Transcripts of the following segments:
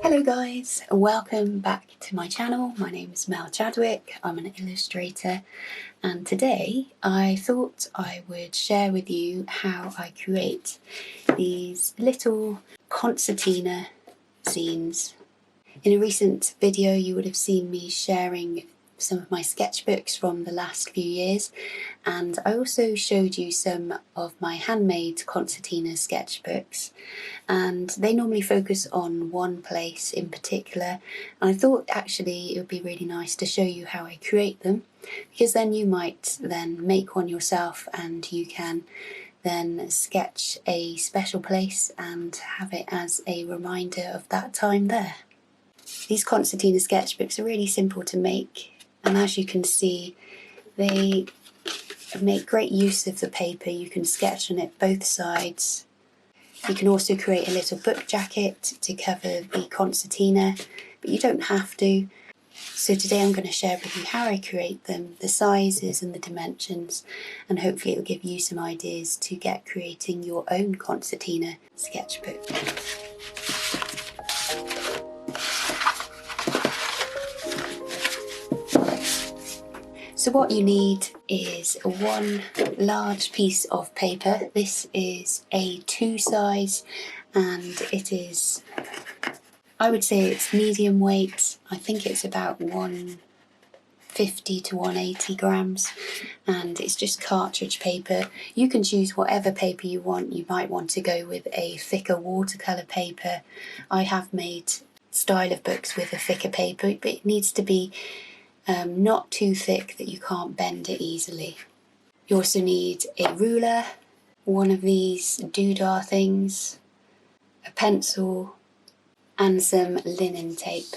Hello guys, welcome back to my channel. My name is Mel Chadwick, I'm an illustrator, and today I thought I would share with you how I create these little concertina zines. In a recent video you would have seen me sharing some of my sketchbooks from the last few years, and I also showed you some of my handmade concertina sketchbooks, and they normally focus on one place in particular, and I thought actually it would be really nice to show you how I create them, because then you might then make one yourself and you can then sketch a special place and have it as a reminder of that time there. These concertina sketchbooks are really simple to make, and as you can see they make great use of the paper. You can sketch on it both sides. You can also create a little book jacket to cover the concertina, but you don't have to. So today I'm going to share with you how I create them, the sizes and the dimensions, and hopefully it will give you some ideas to get creating your own concertina sketchbook. So what you need is one large piece of paper. This is A2 size, and it is, I would say it's medium weight. I think it's about 150 to 180 grams, and it's just cartridge paper. You can choose whatever paper you want. You might want to go with a thicker watercolour paper. I have made style of books with a thicker paper, but it needs to be not too thick that you can't bend it easily. You also need a ruler, one of these doodah things, a pencil, and some linen tape.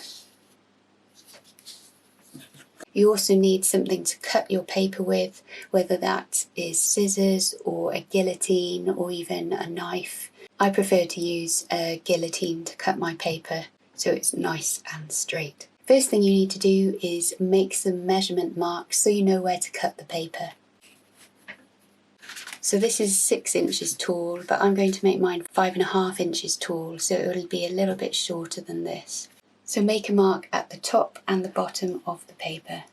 You also need something to cut your paper with, whether that is scissors or a guillotine or even a knife. I prefer to use a guillotine to cut my paper so it's nice and straight. First thing you need to do is make some measurement marks so you know where to cut the paper. So this is 6 inches tall, but I'm going to make mine 5.5 inches tall, so it will be a little bit shorter than this. So make a mark at the top and the bottom of the paper.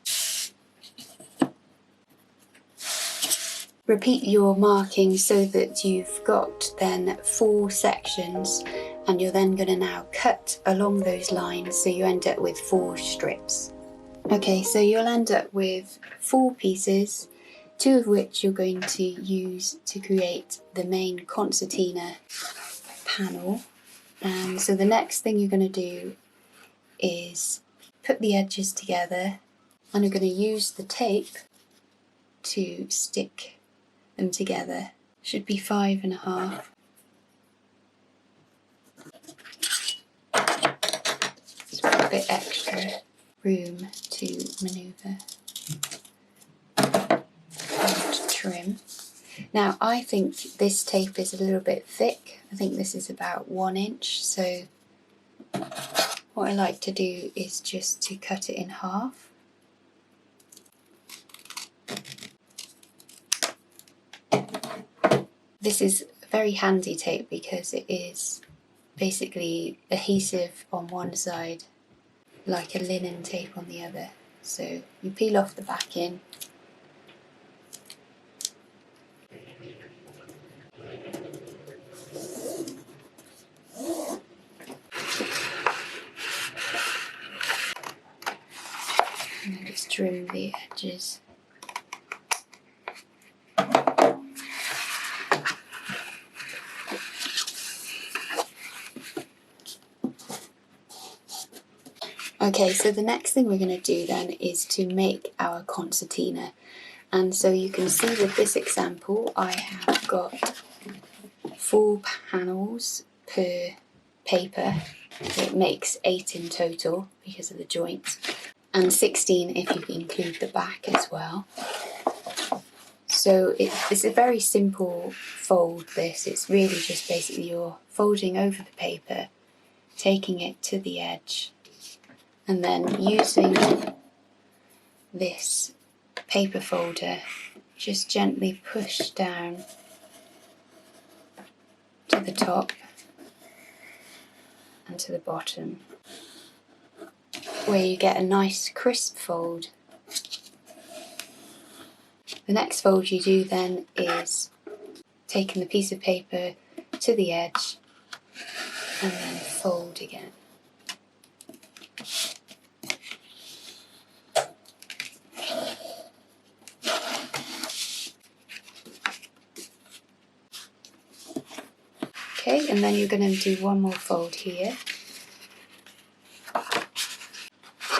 Repeat your marking so that you've got then 4 sections, and you're then going to now cut along those lines so you end up with 4 strips. Okay, so you'll end up with 4 pieces, 2 of which you're going to use to create the main concertina panel. And so the next thing you're going to do is put the edges together, and you're going to use the tape to stick them together. Should be 5.5. Just got a bit extra room to manoeuvre and trim. Now I think this tape is a little bit thick. I think this is about 1 inch, so what I like to do is just to cut it in half. This is very handy tape because it is basically adhesive on one side, like a linen tape on the other. So you peel off the backing, and then just trim the edges. Okay, so the next thing we're going to do then is to make our concertina. And so you can see with this example I have got 4 panels per paper. It makes 8 in total because of the joints, and 16 if you include the back as well. So it's a very simple fold this. It's really just basically you're folding over the paper, taking it to the edge, and then using this paper folder just gently push down to the top down to the bottom, where you get a nice crisp fold. The next fold you do then is taking the piece of paper to the edge and then fold again. Okay, and then you're going to do one more fold here.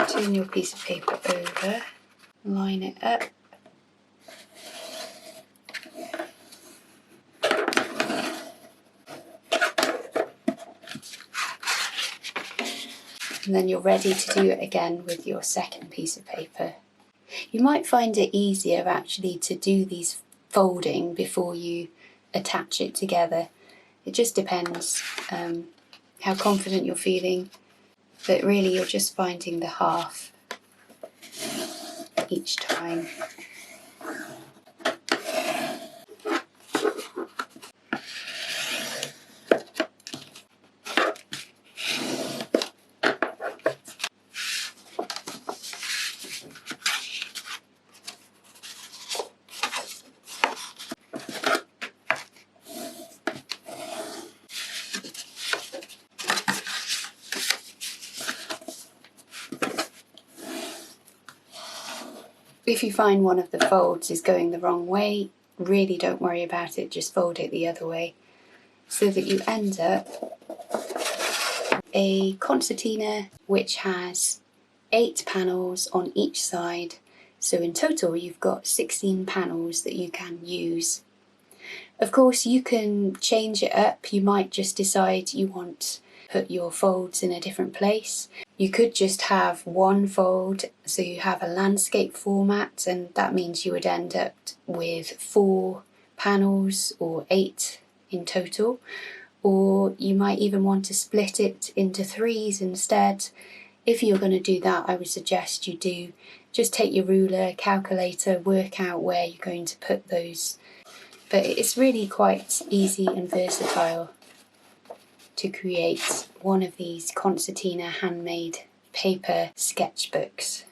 Turn your piece of paper over, line it up. And then you're ready to do it again with your second piece of paper. You might find it easier actually to do these folding before you attach it together. It just depends how confident you're feeling, but really you're just finding the half each time. If you find one of the folds is going the wrong way, really don't worry about it, just fold it the other way, so that you end up a concertina which has 8 panels on each side. So in total you've got 16 panels that you can use. Of course you can change it up. You might just decide you want to put your folds in a different place. You could just have one fold, so you have a landscape format, and that means you would end up with 4 panels or 8 in total. Or you might even want to split it into 3s instead. If you're going to do that, I would suggest you do just take your ruler, calculator, work out where you're going to put those. But it's really quite easy and versatile to create one of these concertina handmade paper sketchbooks.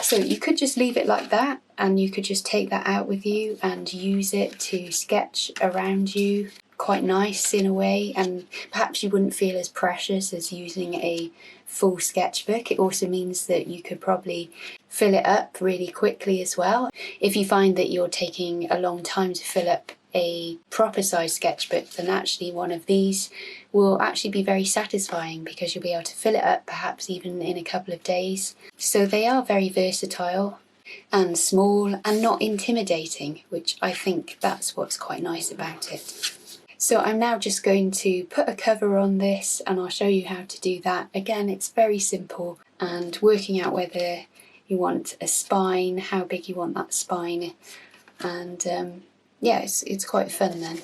So you could just leave it like that, and you could just take that out with you and use it to sketch around you. Quite nice in a way, and perhaps you wouldn't feel as precious as using a full sketchbook. It also means that you could probably fill it up really quickly as well. If you find that you're taking a long time to fill up a proper size sketchbook, then actually one of these will actually be very satisfying, because you'll be able to fill it up perhaps even in a couple of days. So they are very versatile and small and not intimidating, which I think that's what's quite nice about it. So I'm now just going to put a cover on this, and I'll show you how to do that. Again, it's very simple, and working out whether you want a spine, how big you want that spine, and yeah, it's quite fun then.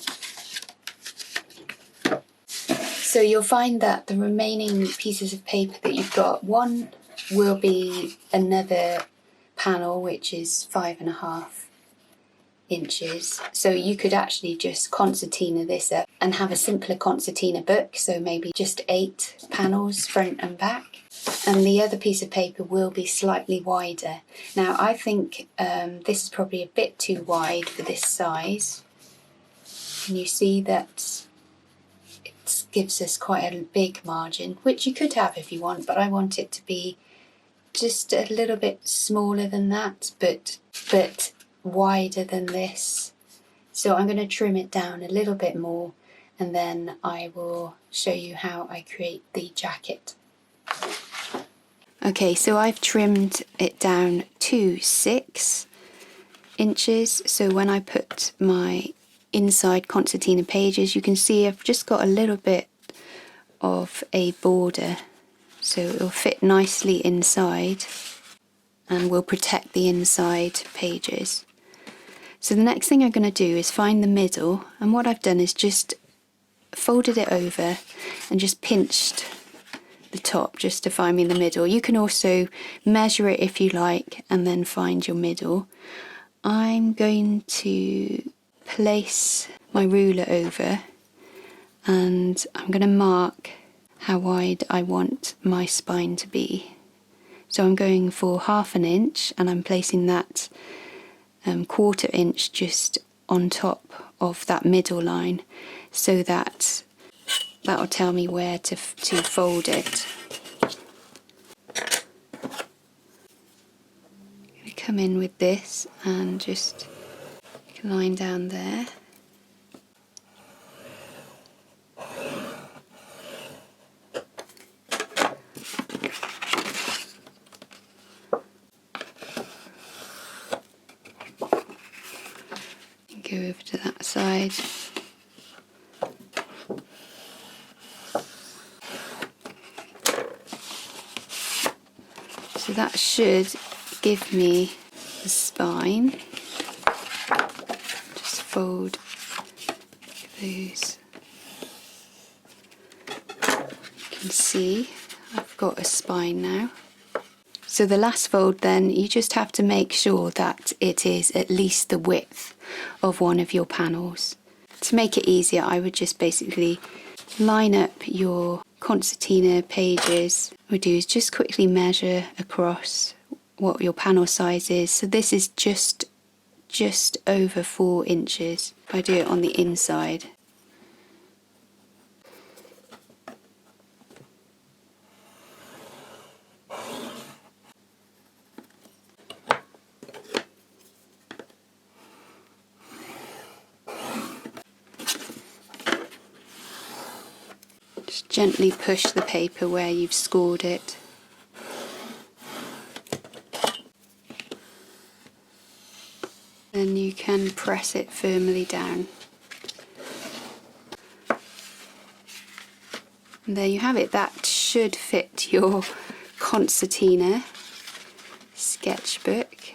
So you'll find that the remaining pieces of paper that you've got, one will be another panel which is 5.5 inches. So you could actually just concertina this up and have a simpler concertina book, so maybe just 8 panels front and back. And the other piece of paper will be slightly wider. Now I think this is probably a bit too wide for this size. And you see that it gives us quite a big margin, which you could have if you want, but I want it to be just a little bit smaller than that, but wider than this. So I'm going to trim it down a little bit more, and then I will show you how I create the jacket. Okay, so I've trimmed it down to 6 inches. So when I put my inside concertina pages, you can see I've just got a little bit of a border, so it'll fit nicely inside and will protect the inside pages. So the next thing I'm going to do is find the middle, and what I've done is just folded it over and just pinched the top just to find me the middle. You can also measure it if you like and then find your middle. I'm going to place my ruler over, and I'm going to mark how wide I want my spine to be. So I'm going for 1/2 inch, and I'm placing that 1/4 inch just on top of that middle line, so that will tell me where to fold it. I'm going to come in with this and just line down there. Go over to that side. So that should give me the spine. Just fold those. You can see I've got a spine now. So the last fold then, you just have to make sure that it is at least the width of one of your panels. To make it easier, I would just basically line up your concertina pages. What we do is just quickly measure across what your panel size is. So this is just over 4 inches. If I do it on the inside. Just gently push the paper where you've scored it. Then you can press it firmly down. And there you have it. That should fit your concertina sketchbook.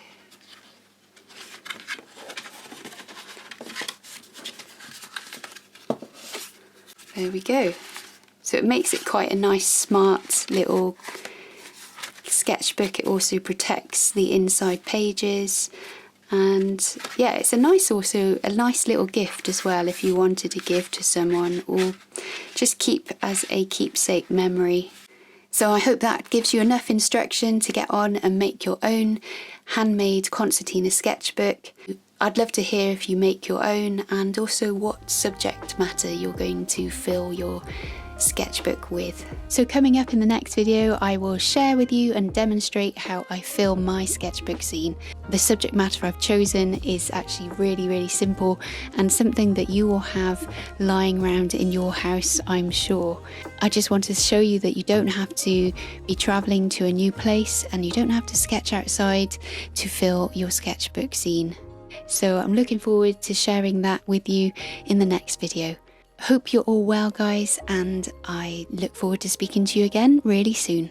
There we go. So it makes it quite a nice, smart little sketchbook. It also protects the inside pages, and yeah, it's a nice little gift as well if you wanted to give to someone, or just keep as a keepsake memory. So I hope that gives you enough instruction to get on and make your own handmade concertina sketchbook. I'd love to hear if you make your own, and also what subject matter you're going to fill your sketchbook with. So coming up in the next video, I will share with you and demonstrate how I fill my sketchbook zine. The subject matter I've chosen is actually really simple, and something that you will have lying around in your house, I'm sure. I just want to show you that you don't have to be traveling to a new place, and you don't have to sketch outside to fill your sketchbook zine. So I'm looking forward to sharing that with you in the next video. Hope you're all well, guys, and I look forward to speaking to you again really soon.